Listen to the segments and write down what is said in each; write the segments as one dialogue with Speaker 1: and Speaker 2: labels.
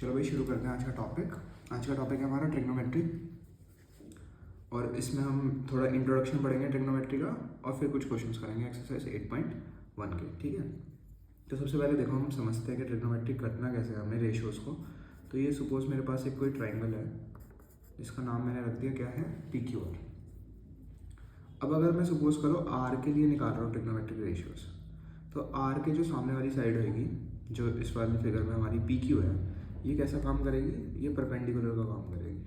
Speaker 1: चलो भाई शुरू करते हैं आज का टॉपिक। आज का टॉपिक है हमारा ट्रिग्नोमेट्री, और इसमें हम थोड़ा इंट्रोडक्शन पढ़ेंगे ट्रिग्नोमेट्री का और फिर कुछ क्वेश्चंस करेंगे एक्सरसाइज 8.1 के। ठीक है, तो सबसे पहले देखो हम समझते हैं कि ट्रिग्नोमेट्री करना कैसे है हमें रेशियोज़ को। तो ये सपोज मेरे पास एक कोई ट्राइंगल है जिसका नाम मैंने रख दिया क्या है, PQR। अब अगर मैं सपोज करो R के लिए निकाल रहा हूँ ट्रिग्नोमेट्रिक रेशियोज़, तो R के जो सामने वाली साइड होगी, जो इस वाली फिगर में हमारी PQ है, ये कैसा काम करेगी, ये परपेंडिकुलर का काम करेगी।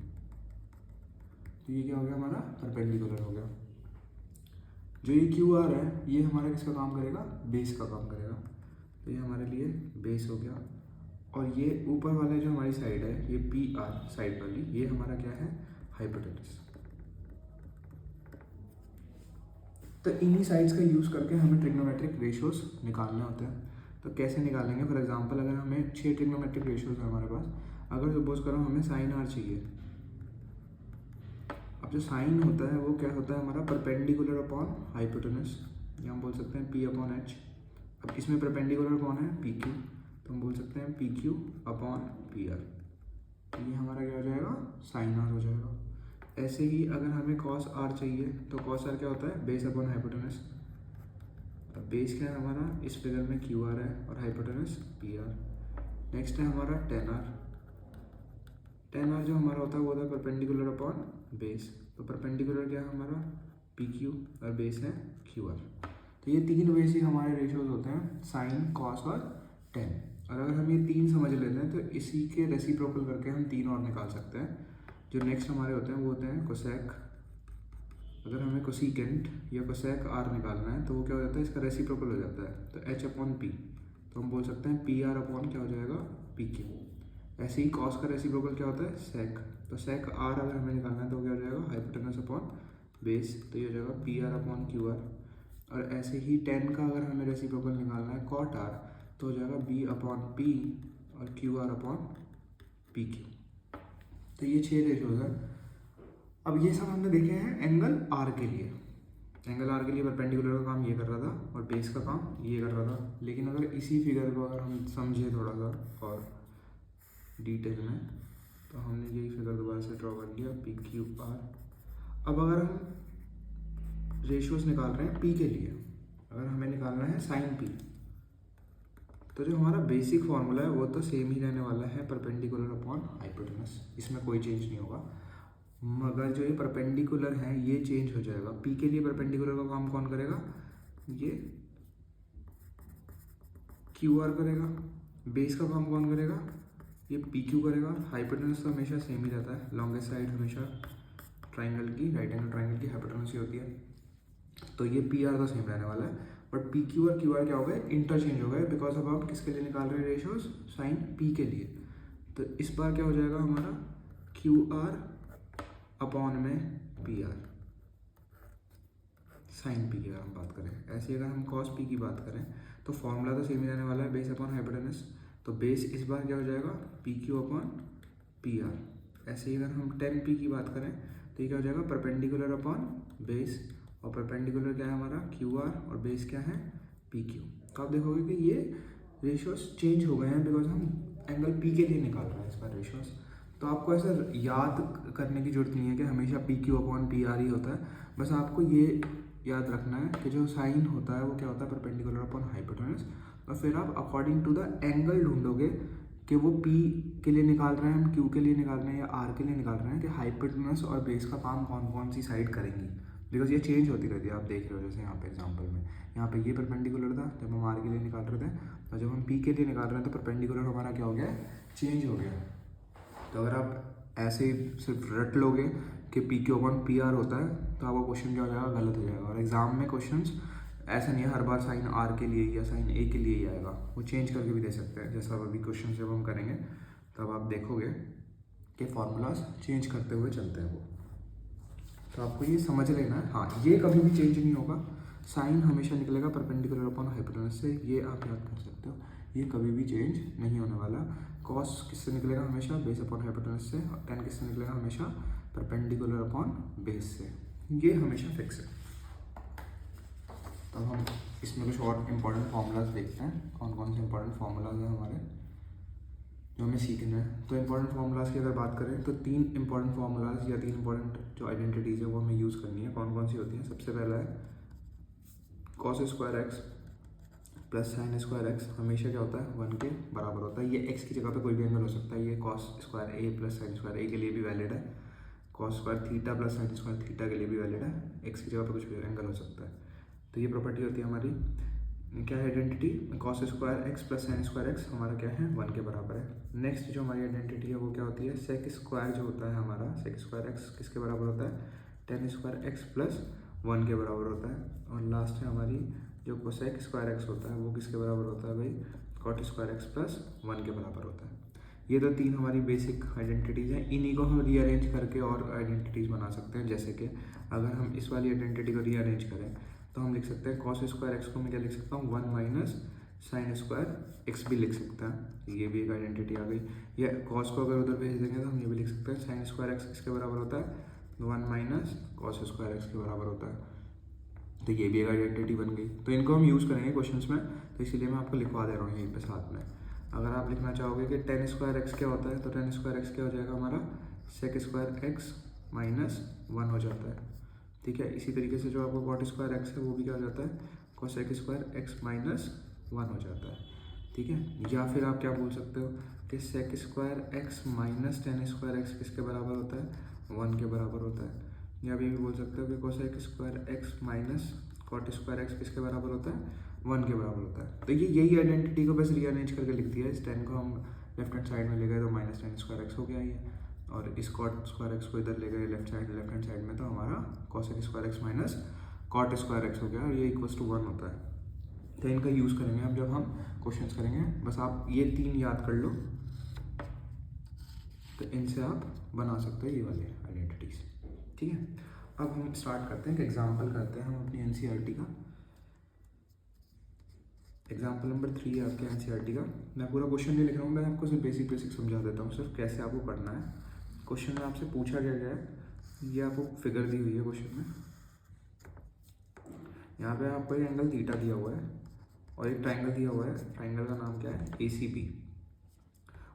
Speaker 1: तो ये क्या हो गया, हमारा परपेंडिकुलर हो गया। जो ये QR है ये हमारा किसका काम करेगा, बेस का काम करेगा। तो ये हमारे लिए बेस हो गया। और ये ऊपर वाले जो हमारी साइड है, ये PR साइड वाली, ये हमारा क्या है, हाइपोटेनस। तो इन्हीं साइड्स का यूज़ करके हमें ट्रिग्नोमेट्रिक रेशियोज़ निकालने होते हैं। तो कैसे निकालेंगे, फॉर एग्जांपल अगर हमें 6 ट्रिग्नोमेट्रिक रेशियोज़ है हमारे पास, अगर सपोज करो हमें साइन R चाहिए। अब जो साइन होता है वो क्या होता है हमारा, परपेंडिकुलर अपॉन हाइपोटेनस, या हम बोल सकते हैं P/H। अब इसमें परपेंडिकुलर कौन है, PQ, तो हम बोल सकते हैं PQ अपॉन PR। ये हमारा क्या हो जाएगा, साइन R हो जाएगा। ऐसे ही अगर हमें cos R चाहिए, तो cos R क्या होता है, बेस अपॉन हाइपोटेनस। अब बेस क्या है हमारा, इस फिगर में QR है और हाइपोटेनस PR। नेक्स्ट है हमारा tan R। tan R जो हमारा होता है वो होता है परपेंडिकुलर अपॉन बेस। तो परपेंडिकुलर क्या है हमारा, PQ, और बेस है QR। तो ये तीन बेसिक हमारे रेशियोज होते हैं, साइन, कॉस और tan। और अगर हम ये तीन समझ लेते हैं तो इसी के रेसिप्रोकल करके हम तीन और निकाल सकते हैं। जो नेक्स्ट हमारे होते हैं वो होते हैं कोसेक। अगर हमें कोसिकेंट या कोसेक R निकालना है तो वो क्या हो जाता है, इसका रेसिप्रोकल हो जाता है, तो H/P। तो हम बोल सकते हैं PR अपॉन क्या हो जाएगा, PQ। ऐसे ही कॉस का रेसिप्रोकल क्या होता है, सेक। तो सेक R अगर हमें निकालना है तो क्या हो जाएगा, हाइपोटेनस अपॉन बेस, तो ये हो जाएगा PR अपॉन QR। और ऐसे ही tan का अगर हमें रेसिप्रोकल निकालना है कॉट R, तो हो जाएगा B/P और QR अपॉन PQ। तो ये 6 रेशियोज हैं। अब ये सब हमने देखे हैं एंगल R के लिए। एंगल R के लिए परपेंडिकुलर का काम ये कर रहा था और बेस का काम ये कर रहा था। लेकिन अगर इसी फिगर को अगर हम समझे थोड़ा सा और डिटेल में, तो हमने यही फिगर दोबारा से ड्रॉ कर लिया, PQR। अब अगर हम रेशियोज निकाल रहे हैं P के लिए, अगर हमें निकालना है साइन P, तो जो हमारा बेसिक फॉर्मूला है वो तो सेम ही रहने वाला है, परपेंडिकुलर अपॉन हाइपोटेनस, इसमें कोई चेंज नहीं होगा। मगर जो ये परपेंडिकुलर है ये चेंज हो जाएगा। P के लिए परपेंडिकुलर का काम कौन करेगा, ये QR करेगा। बेस का काम कौन करेगा, ये PQ करेगा। हाइपोटेनस तो हमेशा सेम ही रहता है, लॉन्गेस्ट साइड हमेशा ट्राइंगल की, राइट एंगल ट्राइंगल की हाइपोटेनस ही होती है। तो ये PR तो सेम रहने वाला है, बट PQ और QR क्या हो गए, इंटरचेंज हो गए, बिकॉज अब आप किसके लिए निकाल रहे हैं रेशियोज, साइन P के लिए। तो इस बार क्या हो जाएगा हमारा, QR अपॉन में PR, साइन P की अगर हम बात करें। ऐसे अगर हम cos P की बात करें तो फॉर्मूला तो सेम ही रहने वाला है, बेस अपॉन हाइपोटेनस। तो बेस इस बार क्या हो जाएगा, PQ अपॉन PR। ऐसे ही अगर हम tan P की बात करें तो ये क्या हो जाएगा, परपेंडिकुलर अपॉन बेस, और परपेंडिकुलर क्या है हमारा, QR, और बेस क्या है, PQ। तो आप देखोगे कि ये रेशियोज चेंज हो गए हैं बिकॉज हम एंगल P के लिए निकाल रहे हैं इस बार रेशियोज। तो आपको ऐसा याद करने की जरूरत नहीं है कि हमेशा PQ अपॉन PR ही होता है। बस आपको ये याद रखना है कि जो साइन होता है वो क्या होता है, परपेंडिकुलर अपॉन हाइपोटेनस। और फिर आप अकॉर्डिंग टू द एंगल ढूंढोगे कि वो P के लिए निकाल रहे हैं हम, Q के लिए निकाल रहे हैं या R के लिए निकाल रहे हैं, कि हाइपोटेनस और बेस का काम कौन कौन सी साइड करेंगी। बिकॉज ये चेंज होती रहती है, आप देख रहे हो जैसे यहाँ पे एग्जांपल में, यहाँ पे ये परपेंडिकुलर था जब हम R के लिए निकाल रहे थे, और जब हम P के लिए निकाल रहे हैं तो परपेंडिकुलर हमारा क्या हो गया, चेंज हो गया। तो अगर आप ऐसे ही सिर्फ रट लोगे कि PQ अपॉन PR होता है तो आपका क्वेश्चन क्या हो जाएगा, गलत हो जाएगा। और एग्जाम में क्वेश्चंस ऐसा नहीं है हर बार साइन R के लिए या साइन A के लिए ही आएगा, वो चेंज करके भी दे सकते हैं। जैसा अभी क्वेश्चन जब हम करेंगे तब आप देखोगे कि फार्मूलाज चेंज करते हुए चलते हैं वो। तो आपको ये समझ लेना है, हाँ ये कभी भी चेंज नहीं होगा। साइन हमेशा निकलेगा परपेंडिकुलर अपॉन हाइपोटेनस से, ये आप याद कर सकते हो, ये कभी भी चेंज नहीं होने वाला। कॉस किससे निकलेगा हमेशा, बेस अपॉन हाइपोटेनस से, और tan किससे निकलेगा हमेशा, परपेंडिकुलर अपॉन बेस से, ये हमेशा फिक्स है। तो हम इसमें कुछ और इम्पोर्टेंट फार्मूलाज देखते हैं, कौन कौन से इम्पोर्टेंट फार्मूलाज हैं हमारे। जो हमें सीखना है। तो इंपॉर्टेंट फार्मूलाज की अगर बात करें तो 3 इंपॉर्टेंट फार्मूलाज या 3 इंपॉर्टेंट जो आइडेंटिटीज़ है वो हमें यूज़ करनी है। कौन कौन सी होती हैं? सबसे पहला है cos square x plus sine square x हमेशा क्या होता है? 1 के बराबर होता है। ये एक्स की जगह पे कोई भी एंगल हो सकता है। ये कॉस स्क्वायर ए प्लस साइन स्क्वायर ए के लिए भी वैलिड है। Cos square theta plus sine square theta के लिए भी वैलिड है। एक्स की जगह पे कुछ भी एंगल हो सकता है। तो ये प्रॉपर्टी होती है हमारी क्या है? Identity cos square x plus sine square x हमारा क्या है? 1 के बराबर है। नेक्स्ट जो हमारी आइडेंटिटी है वो क्या होती है? सेक स्क्वायर जो होता है हमारा, सेक स्क्वायर एक्स किसके बराबर होता है? टेन स्क्वायर एक्स प्लस 1 के बराबर होता है। और लास्ट है हमारी जो कोसेक स्क्वायर एक्स होता है वो किसके बराबर होता है भाई? कॉट स्क्वायर एक्स प्लस 1 के बराबर होता है। ये तो 3 हमारी बेसिक आइडेंटिटीज़ हैं। इन्हीं को हम रीअरेंज करके और आइडेंटिटीज़ बना सकते हैं। जैसे कि अगर हम इस वाली आइडेंटिटी को रीअरेंज करें तो हम लिख सकते हैं कॉस स्क्वायर एक्स को मैं क्या लिख सकता हूँ? 1 माइनस साइन स्क्वायर एक्स भी लिख सकते हैं। ये भी एक आइडेंटिटी आ गई। या कॉस को अगर उधर भेज देंगे तो हम ये भी लिख सकते हैं साइन स्क्वायर एक्स किसके बराबर होता है? 1 माइनस कॉस स्क्वायर एक्स के बराबर होता है। तो ये भी एक आइडेंटिटी बन गई। तो इनको हम यूज़ करेंगे क्वेश्चंस में, तो इसीलिए मैं आपको लिखवा दे रहा हूँ यहीं पे साथ में। अगर आप लिखना चाहोगे कि टेन स्क्वायर एक्स क्या होता है तो टेन स्क्वायर एक्स क्या हो जाएगा हमारा? सेक स्क्वायर एक्स माइनस 1 हो जाता है। ठीक है। इसी तरीके से जो आपको कॉट स्क्वायर एक्स है वो भी क्या हो जाता है? कोसेक स्क्वायर एक्स माइनस 1 हो जाता है। ठीक है। या फिर आप क्या बोल सकते हो कि sec square X minus ten square X किसके बराबर होता है? 1 के बराबर होता है। या भी बोल सकते हो कि cosec square X minus cot square X किसके बराबर होता है? 1 के बराबर होता है। तो ये यही आइडेंटिटी को बस रीअरेंज करके लिख दिया है। इस 10 को हम लेफ्ट हैंड साइड में ले गए तो माइनस टेन स्क्वायर एक्स हो गया ये, और इस कॉट स्क्वायर एक्स को इधर ले गए लेफ्ट हैंड साइड में तो हमारा cosec square X minus cot square X हो गया, और ये इक्वल्स टू 1 होता है। तो इनका यूज़ करेंगे अब जब हम क्वेश्चंस करेंगे। बस आप ये 3 याद कर लो, तो इनसे आप बना सकते हो ये वाले आइडेंटिटीज़। ठीक है। अब हम स्टार्ट करते हैं, एग्जाम्पल करते हैं हम अपनी एनसीईआरटी का। एग्जाम्पल नंबर 3 है आपके एनसीईआरटी का। मैं पूरा क्वेश्चन नहीं लिख रहा हूँ, मैं आपको सिर्फ बेसिक समझा देता हूँ सिर्फ कैसे आपको पढ़ना है। क्वेश्चन में आपसे पूछा क्या गया है, ये आपको फिगर दी हुई है क्वेश्चन में। यहाँ पे आपको एक एंगल थीटा दिया हुआ है और एक ट्राइंगल दिया हुआ है। ट्राइंगल का नाम क्या है? ACB।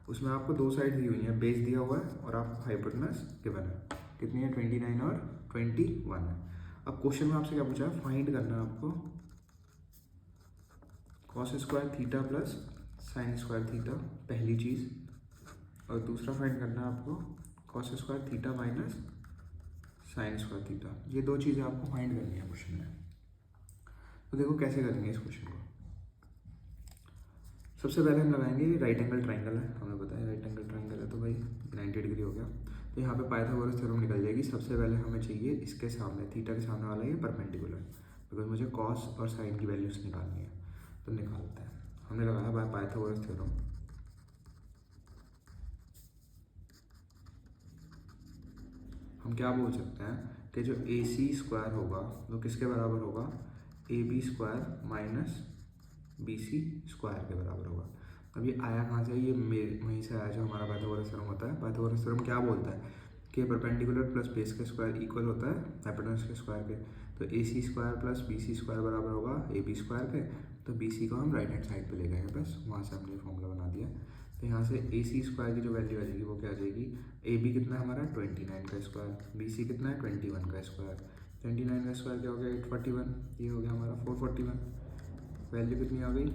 Speaker 1: उसमें आपको 2 साइड दी हुई है, बेस दिया हुआ है और आपको हाइपोटेनस गिवन है। कितनी है? 29 और 21 है। अब क्वेश्चन में आपसे क्या पूछा है? फाइंड करना है आपको cos square theta plus sine square theta, पहली चीज़। और दूसरा फाइंड करना है आपको cos square theta minus sine square theta. ये 2 चीज़ें आपको फाइंड करनी है क्वेश्चन में। तो देखो कैसे करेंगे इस क्वेश्चन को। सबसे पहले हम लगाएंगे राइट एंगल ट्राइंगल है, हमें पता है राइट एंगल ट्राइंगल है तो भाई 90 डिग्री हो गया। तो यहाँ पे पाइथागोरस थ्योरम निकल जाएगी। सबसे पहले हमें चाहिए इसके सामने, थीटा के सामने वाला ये परपेंडिकुलर, बिकॉज मुझे कॉस और साइन की वैल्यूज निकालनी है। तो निकालते हैं। हमने लगाया बाय पाइथागोरस थ्योरम। हम क्या बोल सकते हैं कि जो AC स्क्वायर होगा वो किसके बराबर होगा? AB square minus BC square के बराबर होगा। अब ये आया कहाँ से? ये वहीं से आया जो हमारा पाइथागोरस थ्योरम होता है। पाइथागोरस थ्योरम क्या बोलता है कि परपेंडिकुलर प्लस बेस का स्क्वायर इक्वल होता है हाइपोटेनस के स्क्वायर के। तो AC square plus BC square बराबर होगा AB स्क्वायर के। तो BC को हम राइट हैंड साइड पे ले गए हैं, बस वहाँ से हमने फॉर्मूला बना दिया। तो यहाँ से AC स्क्वायर की जो वैल्यू आ जाएगी वो क्या आ जाएगी? AB कितना है हमारा? 29 का स्क्वायर। BC कितना है? 21 का स्क्वायर। 29 का स्क्वायर क्या हो गया? 841। ये हो गया हमारा 441। वैल्यू कितनी आ गई?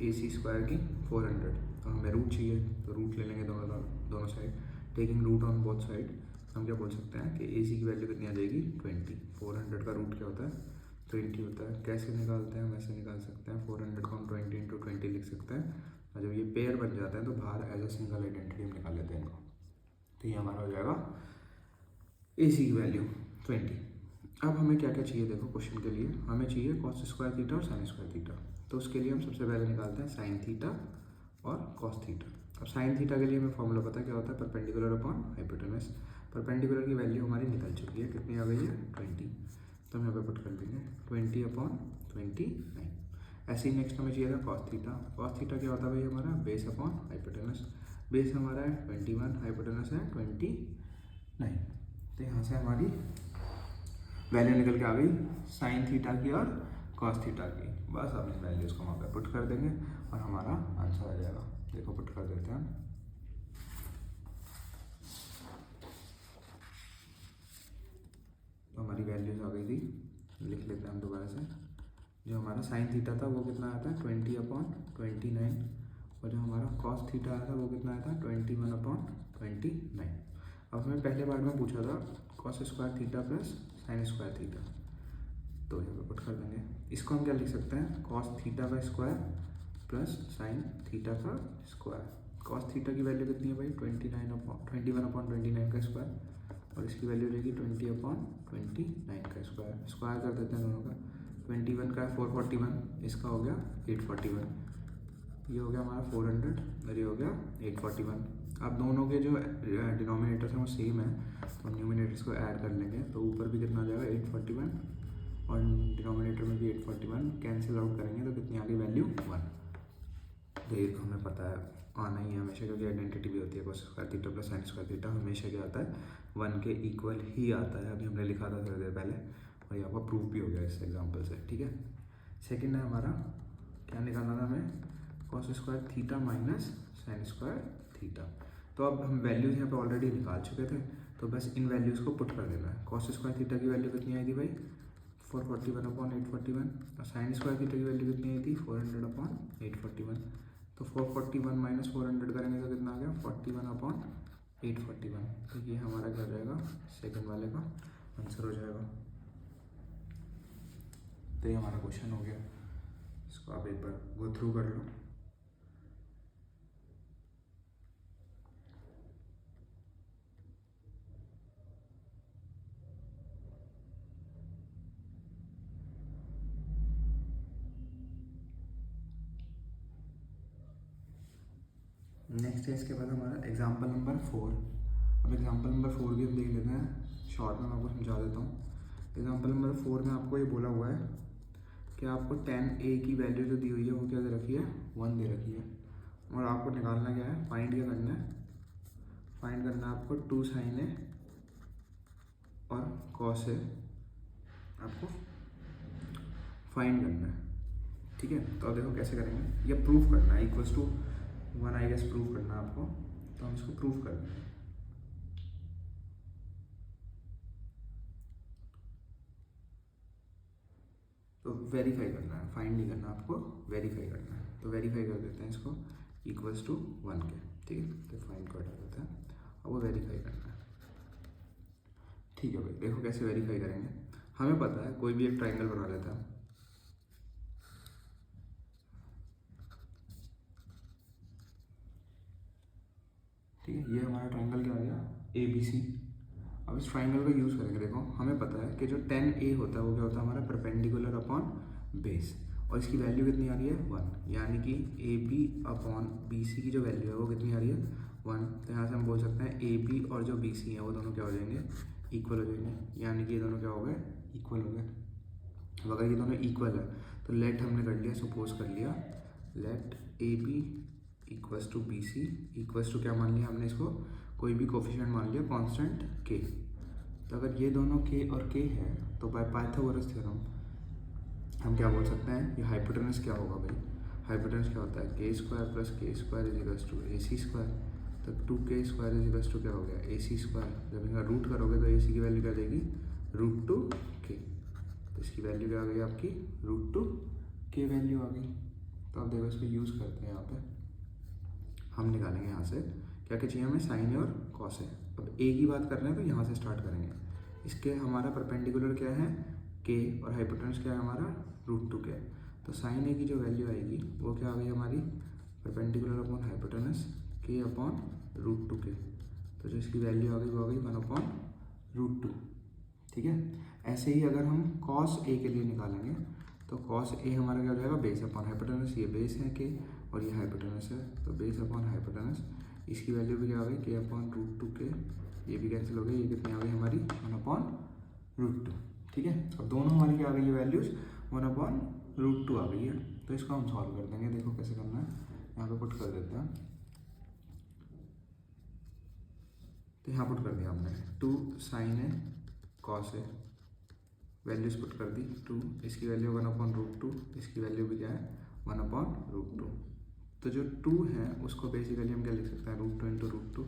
Speaker 1: AC स्क्वायर की 400। तो हमें रूट चाहिए तो रूट ले लेंगे दोनों side. Taking root on both side हम क्या बोल सकते हैं कि AC की वैल्यू कितनी आ जाएगी? 20। 400 का रूट क्या होता है? 20 होता है। कैसे निकालते हैं? वैसे निकाल सकते हैं। 400 को हम 20 × 20 लिख सकते हैं, और जब ये पेयर बन जाता है तो बाहर एज अ सिंगल आइडेंटिटी हम निकाल लेते हैं इनको। तो ये हमारा हो जाएगा AC की वैल्यू 20। अब हमें क्या क्या चाहिए देखो क्वेश्चन के लिए। हमें चाहिए कॉस स्क्वायर थीटा और साइन स्क्वायर थीटा। तो उसके लिए हम सबसे पहले निकालते हैं साइन थीटा और कॉस थीटा। अब साइन थीटा के लिए हमें फॉर्मूला पता है क्या होता है? Perpendicular upon hypotenuse. परपेंडिकुलर की वैल्यू हमारी निकल चुकी है, कितनी आ गई है? 20। तो हम यहाँ पे पुट कर देंगे 20/29। ऐसे ही नेक्स्ट हमें चाहिए था कॉस थीटा। कॉस थीटा क्या होता है भाई हमारा? Base upon hypotenuse. बेस हमारा है 21, हाइपोटेनस है 29। तो यहाँ से हमारी वैल्यू निकल के आ गई साइन थीटा की और कॉस थीटा की। बस अब इन वैल्यूज़ को वहाँ पे पुट कर देंगे और हमारा आंसर आ जाएगा। देखो पुट कर देते हैं। लिख लेते हैं हम दोबारा से। जो हमारा साइन थीटा था वो कितना आया था 20/29, और जो हमारा कॉस थीटा आया था वो कितना आया था 21/29। अब हमें पहले पार्ट में पूछा था cos square theta plus sine square theta, तो यहाँ पे पुट कर देंगे। इसको हम क्या लिख सकते हैं, कॉस थीटा का स्क्वायर प्लस साइन थीटा का स्क्वायर। कॉस थीटा की वैल्यू कितनी है भाई 21/29 का स्क्वायर, और इसकी वैल्यू रहेगी 20/29 का स्क्वायर। स्क्वायर कर देते हैं दोनों का। 21 का 441, इसका हो गया 841, ये हो गया हमारा 400 और ये हो गया 841। अब दोनों के जो डिनोमिनेटर्स हैं वो सेम है, तो न्यूमिनेटर्स को ऐड कर लेंगे, तो ऊपर भी कितना आ जाएगा 841 और डिनोमिनेटर में भी 841, कैंसिल आउट करेंगे तो कितनी आ गई वैल्यू 1। तो ये तो हमें पता है आना ही है हमेशा, क्योंकि आइडेंटिटी भी होती है cos square theta plus sine square theta हमेशा क्या आता है 1 के इक्वल ही आता है। अभी हमने लिखा था थोड़ी देर पहले, और यहाँ पर प्रूफ भी हो गया इस एग्जाम्पल से। ठीक है, सेकेंड है हमारा, क्या निकालना था हमें, cos square theta minus sine square theta. तो अब हम वैल्यूज़ यहाँ पे ऑलरेडी निकाल चुके थे, तो बस इन वैल्यूज़ को पुट कर देना है। कॉस स्क्वायर थीटा की वैल्यू कितनी आई थी भाई 441/841, और साइन स्क्वायर थीटा की वैल्यू कितनी आई थी 400/841। तो 441 माइनस 400 करेंगे तो कितना आ गया 41/841। तो ये हमारा क्या जाएगा सेकंड वाले का आंसर हो जाएगा। तो ये हमारा क्वेश्चन हो गया, इसको आप एक बार गो थ्रू कर लो। नेक्स्ट है इसके बाद हमारा एग्जाम्पल नंबर 4। अब एग्जाम्पल नंबर 4 भी हम देख लेते हैं, शॉर्ट में मैं आपको समझा देता हूँ। एग्जाम्पल नंबर 4 में आपको ये बोला हुआ है कि आपको tan a की वैल्यू जो दी हुई है वो क्या दे रखी है 1 दे रखी है, और आपको निकालना क्या है, फाइंड क्या करना है, फाइंड करना है आपको 2 sin a और cos a आपको फाइंड करना है। ठीक है, तो अब देखो कैसे करेंगे, ये प्रूफ करना है, equals to 1 I guess proof करना है आपको, तो हम इसको प्रूफ कर देंगे। तो वेरीफाई करना है, फाइंड नहीं करना आपको, वेरीफाई करना है। तो वेरीफाई कर देते हैं इसको इक्वल्स टू 1 के। ठीक है, तो फाइंड को हटा देते हैं, अब वो वेरीफाई करना है। ठीक है भाई, देखो कैसे वेरीफाई करेंगे। हमें पता है कोई भी एक ट्राइंगल बना लेता है, ठीक है, ये हमारा ट्राइंगल क्या आ गया ABC। अब इस ट्राइंगल का यूज़ करेंगे। देखो हमें पता है कि जो tan A होता है वो क्या होता है हमारा परपेंडिकुलर अपॉन बेस, और इसकी वैल्यू कितनी आ रही है 1, यानी कि AB/BC की जो वैल्यू है वो कितनी आ रही है 1। तो यहाँ से हम बोल सकते हैं AB और जो BC है वो दोनों क्या हो जाएंगे इक्वल हो जाएंगे, यानी कि ये दोनों क्या हो गए इक्वल हो गए। अब अगर ये दोनों इक्वल है तो लेट हमने कर लिया, सपोज कर लिया let AB equals to BC equals to क्या मान लिया हमने इसको, कोई भी कोफिशिएंट मान लिया कांस्टेंट k। तो अगर ये दोनों k और k है तो बाय पाइथागोरस थ्योरम हम क्या बोल सकते हैं, ये हाइपोटेनस क्या होगा भाई, हाइपोटेनस क्या होता है k² + k² is to AC²। तो 2k² इज टू क्या हो गया AC²। जब इनका रूट करोगे तो AC की वैल्यू क्या देगी √2k। तो इसकी वैल्यू क्या आ गई आपकी √2k वैल्यू आ गई। तो आप देखो इसको यूज़ करते हैं, यहाँ पे हम निकालेंगे यहाँ से क्या क्या चाहिए हमें, साइन और कॉस है। अब a की बात कर रहे हैं तो यहाँ से स्टार्ट करेंगे। इसके हमारा परपेंडिकुलर क्या है k और हाइपोटेनस क्या है हमारा √2k। तो साइन a की जो वैल्यू आएगी वो क्या आ गई हमारी परपेंडिकुलर अपॉन हाइपोटेनस k/√2k। तो जो इसकी वैल्यू आ गई वो आ गई 1/√2। ठीक है, ऐसे ही अगर हम cos a के लिए निकालेंगे तो cos a हमारा क्या हो जाएगा बेस अपॉन हाइपोटेनस, ये बेस है k और ये हाइपोटेनस है, तो बेस अपॉन हाइपोटेनस, इसकी वैल्यू भी क्या आ गई k/√2k, ये भी कैंसिल हो गई, ये कितनी आ गई हमारी 1/√2। ठीक है, अब दोनों हमारी क्या आ गई है वैल्यूज़ 1/√2 आ गई है। तो इसको हम सॉल्व कर देंगे, देखो कैसे करना है, यहाँ पे पुट कर देते हैं। तो यहाँ पुट कर दिया हमने 2 sin a cos a, values put कर दी 2, इसकी वैल्यू 1/√2, इसकी वैल्यू भी क्या है 1/√2। तो जो 2 है उसको बेसिकली हम क्या लिख सकते हैं √2 × √2,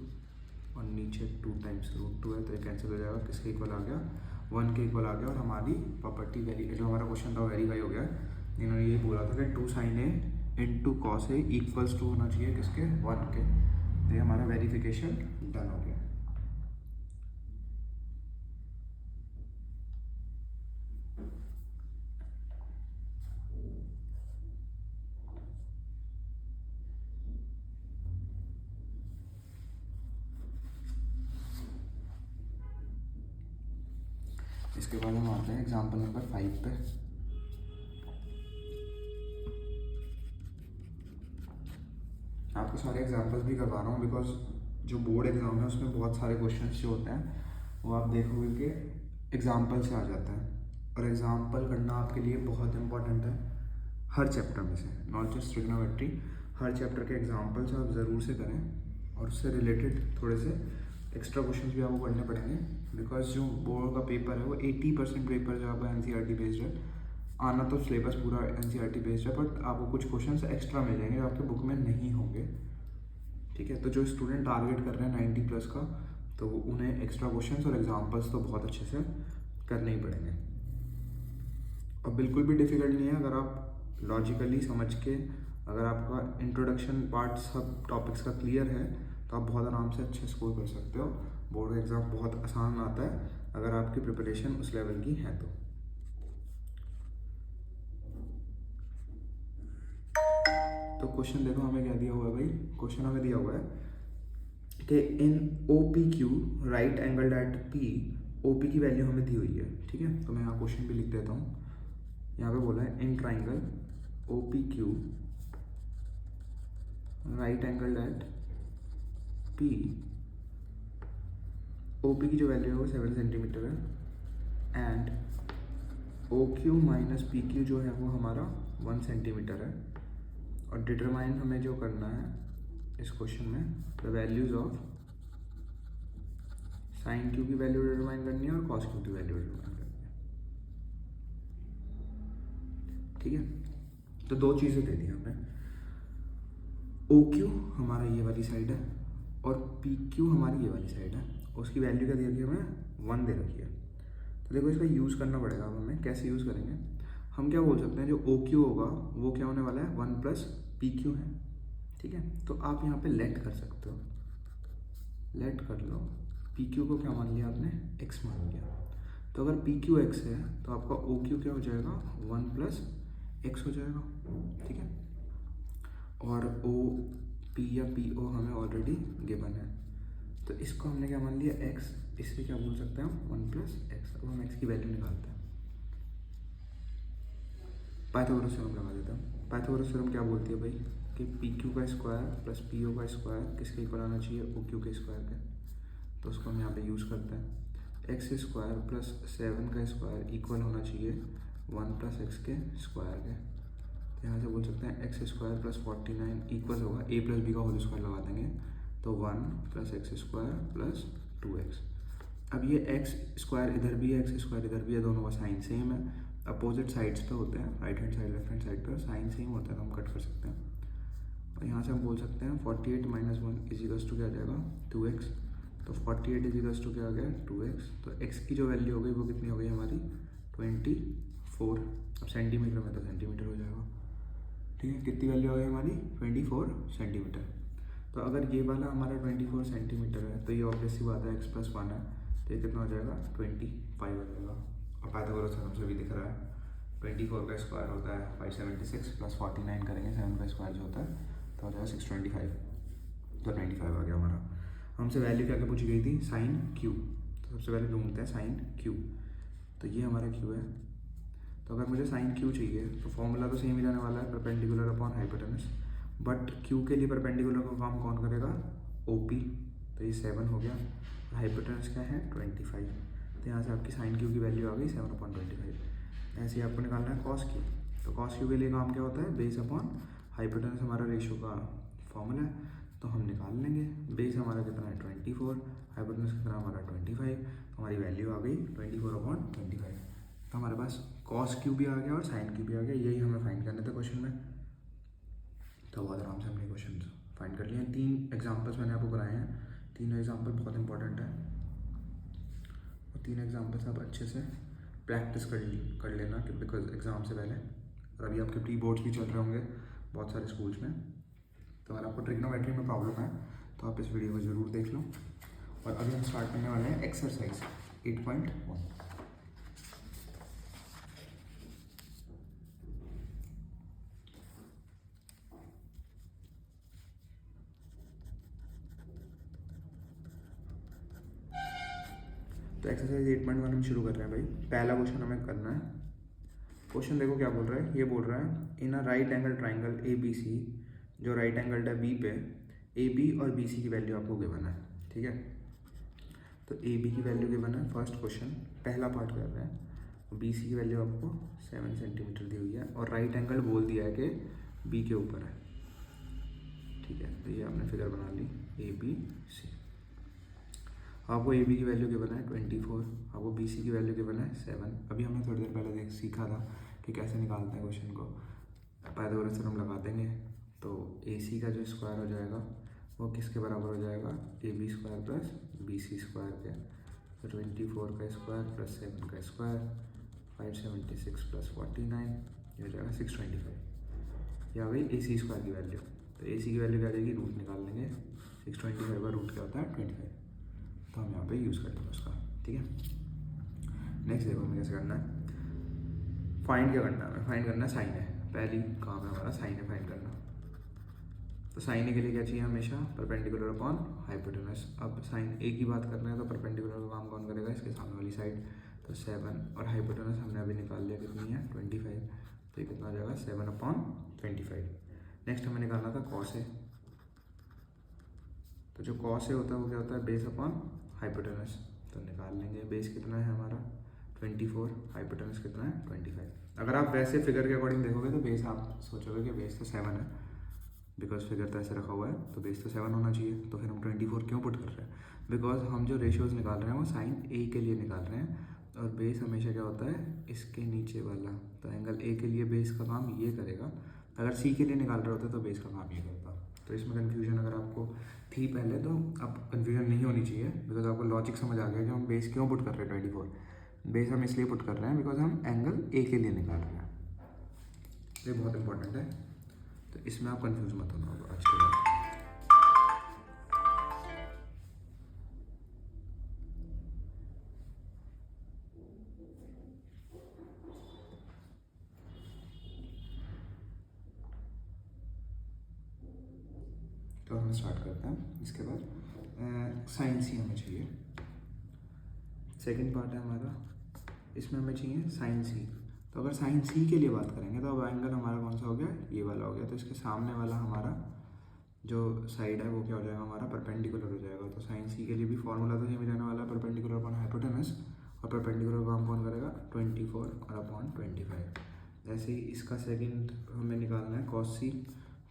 Speaker 1: और नीचे 2 टाइम्स √2 है तो ये कैंसिल हो जाएगा, किसके इक्वल आ गया 1 के इक्वल आ गया और हमारी प्रॉपर्टी वेरी जो हमारा क्वेश्चन था वेरीफाई हो गया। इन्होंने ये बोला था कि 2 sin A into cos A equals to होना चाहिए किसके 1 के। तो ये हमारा वेरिफिकेशन डन हो गया। इसके बाद हम आते हैं एग्जाम्पल नंबर 5 पे। आपको सारे एग्जाम्पल्स भी करवा रहा हूँ बिकॉज जो बोर्ड एग्ज़ाम है उसमें बहुत सारे क्वेश्चंस जो होते हैं वो आप देखोगे कि एग्जाम्पल से आ जाता है, और एग्जाम्पल करना आपके लिए बहुत इंपॉर्टेंट है हर चैप्टर में से, not just trigonometry. Her chapter के एग्जाम्पल्स आप ज़रूर से करें और उससे रिलेटेड थोड़े से एक्स्ट्रा क्वेश्चंस भी आपको पढ़ने पड़ेंगे बिकॉज जो बोर्ड का पेपर है वो 80% पेपर जो आपका NCERT बेस्ड है। आना तो सिलेबस पूरा NCERT बेस्ड है, बट आपको कुछ क्वेश्चंस एक्स्ट्रा मिल जाएंगे जो आपके बुक में नहीं होंगे। ठीक है, तो जो स्टूडेंट टारगेट कर रहे हैं 90+ का, तो उन्हें एक्स्ट्रा क्वेश्चंस और एग्जाम्पल्स तो बहुत अच्छे से करने ही पड़ेंगे। और बिल्कुल भी डिफ़िकल्ट नहीं है अगर आप लॉजिकली समझ के, अगर आपका इंट्रोडक्शन पार्ट सब टॉपिक्स का क्लियर है तो आप बहुत आराम से अच्छे स्कोर कर सकते हो। बोर्ड का एग्ज़ाम बहुत आसान आता है अगर आपकी प्रिपरेशन उस लेवल की है तो क्वेश्चन देखो हमें क्या दिया हुआ है भाई। क्वेश्चन हमें दिया हुआ है कि in OPQ right angle at P, OP की वैल्यू हमें दी हुई है। ठीक है, तो मैं यहाँ क्वेश्चन भी लिख देता हूँ। यहाँ पे बोला है in triangle OPQ right angle at P, OP की जो वैल्यू है वो 7 सेंटीमीटर है एंड OQ माइनस PQ जो है वो हमारा 1 सेंटीमीटर है। और डिटरमाइन हमें जो करना है इस क्वेश्चन में the values of sine Q की वैल्यू डिटरमाइन करनी है और कॉस क्यू की वैल्यू डिटरमाइन करनी है। ठीक है, तो दो चीज़ें दे दी हमने, OQ हमारा ये वाली साइड है और PQ हमारी ये वाली साइड है, उसकी वैल्यू क्या दे रखी है हमें 1 दे रखी है। तो देखो इसका यूज़ करना पड़ेगा हमें। कैसे यूज़ करेंगे, हम क्या बोल सकते हैं जो OQ होगा वो क्या होने वाला है 1 + PQ है। ठीक है, तो आप यहाँ पे लेट कर सकते हो, लेट कर लो। PQ को क्या मान लिया आपने x मान लिया, तो अगर PQ x है तो आपका OQ क्या हो जाएगा 1 + x हो जाएगा। ठीक है, और OP या PO हमें ऑलरेडी गिवन है तो इसको हमने क्या मान लिया x, इसलिए क्या बोल सकते हैं हम 1 + x। अब हम x की वैल्यू निकालते हैं। पाइथागोरस थ्योरम लगा देता हूँ। पाइथागोरस थ्योरम क्या बोलती है भाई कि PQ का स्क्वायर प्लस PO का स्क्वायर किसके इक्वल आना चाहिए OQ के स्क्वायर के। तो उसको हम यहाँ पे यूज़ करते हैं। x स्क्वायर प्लस 7 का स्क्वायर इक्वल होना चाहिए 1 + x के स्क्वायर के। तो यहाँ से बोल सकते हैं x स्क्वायर प्लस 49 इक्वल होगा a + b का होल स्क्वायर लगा देंगे तो 1 + x स्क्वायर प्लस 2x। अब ये x स्क्वायर इधर भी है, x स्क्वायर इधर भी है, दोनों का साइन सेम है। अपोजिट साइड्स पे होते हैं, right hand side left hand side पे साइन सेम होता है तो हम कट कर सकते हैं। और यहाँ से हम बोल सकते हैं 48 - 1 = क्या आ जाएगा 2x। तो 48 = क्या आ गया 2x। तो x की जो वैल्यू हो गई वो कितनी हो गई हमारी 24। अब सेंटीमीटर में तो सेंटीमीटर हो जाएगा। ठीक है, कितनी वैल्यू आ गई हमारी 24 सेंटीमीटर। तो अगर ये वाला हमारा 24 सेंटीमीटर है तो ये ऑब्वियस सी बात है x + 1 है तो ये कितना हो जाएगा 25 हो जाएगा। और पाइथागोरस थ्योरम से भी दिख रहा है 24 का स्क्वायर होता है 576 प्लस 49 करेंगे 7 का स्क्वायर जो होता है तो हो जाएगा 625। तो 25 आ गया हमारा। हमसे वैल्यू क्या क्या पूछी गई थी साइन क्यू, तो सबसे पहले ढूंढते हैं साइन क्यू। तो ये हमारा क्यू है, तो अगर मुझे साइन क्यू चाहिए तो फॉर्मूला तो सेम ही रहने वाला है perpendicular upon hypotenuse, but Q के लिए परपेंडिकुलर का काम कौन करेगा OP। तो ये 7 हो गया और हाइपोटेनस क्या है 25। तो यहाँ से आपकी साइन क्यू की वैल्यू आ गई 7/25। ऐसे ही आपको निकालना है कॉस क्यू। तो कॉस क्यू के लिए काम क्या होता है बेस अपॉन हाइपोटेनस हमारा रेशियो का फॉर्मूला है तो हम निकाल लेंगे। बेस हमारा कितना है 24, हाइपोटेनस कितना हमारा 25, तो हमारी वैल्यू आ गई 24/25। तो हमारे पास कॉस क्यू भी आ गया और साइन क्यू भी आ गया, यही हमें फाइंड करने थे क्वेश्चन में। तो बहुत आराम से हमने क्वेश्चन फाइंड कर लिए हैं। 3 एग्जाम्पल्स मैंने आपको कराए हैं, तीनों एग्जाम्पल बहुत इंपॉर्टेंट है और 3 एग्जाम्पल्स आप अच्छे से प्रैक्टिस कर लेना कि बिकॉज एग्ज़ाम से पहले, और अभी आपके प्री बोर्ड्स भी चल रहे होंगे बहुत सारे स्कूल्स में। तो अगर आपको ट्रिग्नोमेट्री में प्रॉब्लम है तो आप इस वीडियो को ज़रूर देख लो। और अभी हम स्टार्ट करने वाले हैं एक्सरसाइज 8.1। तो एक्सरसाइज 8.1 हम शुरू कर रहे हैं भाई। पहला क्वेश्चन हमें करना है। क्वेश्चन देखो क्या बोल रहा है, ये बोल रहा है in a right angle triangle A B C, जो राइट एंगल्ड है बी पे, ए बी और बी सी की वैल्यू आपको गिवन है, ठीक है। तो ए बी की वैल्यू गिवन है, फर्स्ट क्वेश्चन पहला पार्ट कर रहे हैं। बी सी की वैल्यू आपको 7 सेंटीमीटर दी हुई है और राइट एंगल बोल दिया है कि बी के ऊपर है, ठीक है। तो ये आपने फिगर बना ली ए बी सी। आपको ए बी की वैल्यू गिवन है 24, आपको बी सी की वैल्यू गिवन है 7। अभी हमने थोड़ी देर पहले सीखा था कि कैसे निकालते हैं क्वेश्चन को। पाइथागोरस थ्योरम लगा देंगे तो ए सी का जो स्क्वायर हो जाएगा वो किसके बराबर हो जाएगा, A B square plus B C square के। तो 24 का स्क्वायर प्लस 7 का स्क्वायर 576 प्लस 49, ये हो जाएगा 625। या भाई ए सी स्क्वायर की वैल्यू, तो ए सी की वैल्यू क्या आ जाएगी, रूट निकाल लेंगे। 625 का रूट क्या होता है 25, तो हम यहाँ पे यूज़ कर लेंगे उसका, ठीक है। नेक्स्ट देखो हमें कैसे करना है, फाइंड क्या करना है हमें, फाइंड करना है साइन है। पहली काम है हमारा साइन है फाइंड करना। तो साइन ए के लिए क्या चाहिए हमेशा, परपेंडिकुलर अपॉन हाइपोटेनस। अब साइन ए की बात करना है तो परपेंडिकुलर का काम कौन करेगा, इसके सामने वाली साइड। तो 7 और हाइपोटेनस हमने अभी निकाल लिया कितनी है 25, तो ये कितना हो जाएगा 7/25। नेक्स्ट हमें निकालना था कॉस ए। तो जो कॉस ए होता है वो क्या होता है, बेस अपॉन हाइपोटेनस। तो निकाल लेंगे, बेस कितना है हमारा 24, हाइपोटेनस कितना है 25। अगर आप वैसे फिगर के अकॉर्डिंग देखोगे तो बेस आप सोचोगे कि बेस तो 7 है, बिकॉज फिगर तो ऐसे रखा हुआ है तो बेस तो 7 होना चाहिए। तो फिर हम 24 क्यों पुट कर रहे हैं, बिकॉज हम जो रेशियोज निकाल रहे हैं वो साइन ए के लिए निकाल रहे हैं और बेस हमेशा क्या होता है इसके नीचे वाला। तो एंगल ए के लिए बेस का काम ये करेगा, अगर सी के लिए निकाल रहे होते तो बेस का काम ये करता। तो इसमें कन्फ्यूजन अगर आपको थी पहले तो अब कन्फ्यूजन नहीं होनी चाहिए, बिकॉज आपको लॉजिक समझ आ गया कि हम बेस क्यों पुट कर रहे हैं 24। बेस हम इसलिए पुट कर रहे हैं बिकॉज हम एंगल ए के लिए निकाल रहे हैं, ये बहुत इंपॉर्टेंट है। तो इसमें आप कंफ्यूज मत होना होगा आज के बाद। तो हम स्टार्ट करते हैं। इसके बाद साइन सी हमें चाहिए, सेकंड पार्ट है हमारा, इसमें हमें चाहिए साइन सी। तो अगर साइन सी के लिए बात करेंगे तो अब एंगल हमारा कौन सा हो गया, ये वाला हो गया। तो इसके सामने वाला हमारा जो साइड है वो क्या हो जाएगा हमारा परपेंडिकुलर हो जाएगा। तो साइन सी के लिए भी फॉर्मूला तो सेम जाने वाला है, परपेंडिकुलर अपॉन हाइपोटेनस। और परपेंडिकुलर काम कौन करेगा 24 और अपॉन 25। ऐसे ही इसका सेकंड हमें निकालना है कॉस सी।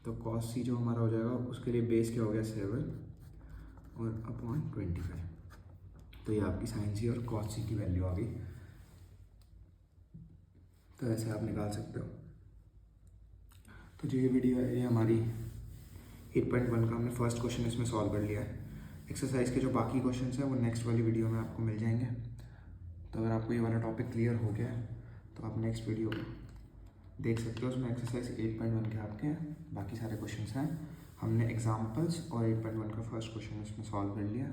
Speaker 1: तो कॉस सी जो हमारा हो जाएगा उसके लिए बेस क्या हो गया 7 और अपॉन 25। तो ये आपकी साइन सी और कॉस सी की वैल्यू आ गई। तो ऐसे आप निकाल सकते हो। तो जो ये वीडियो है ये हमारी 8.1 का हमने फर्स्ट क्वेश्चन इसमें सॉल्व कर लिया है। एक्सरसाइज के जो बाकी क्वेश्चंस हैं वो नेक्स्ट वाली वीडियो में आपको मिल जाएंगे। तो अगर आपको ये वाला टॉपिक क्लियर हो गया है तो आप नेक्स्ट वीडियो देख सकते हो, उसमें एक्सरसाइज 8.1 के आपके बाकी सारे क्वेश्चंस हैं। हमने एग्जाम्पल्स और 8.1 का फर्स्ट क्वेश्चन इसमें सॉल्व कर लिया।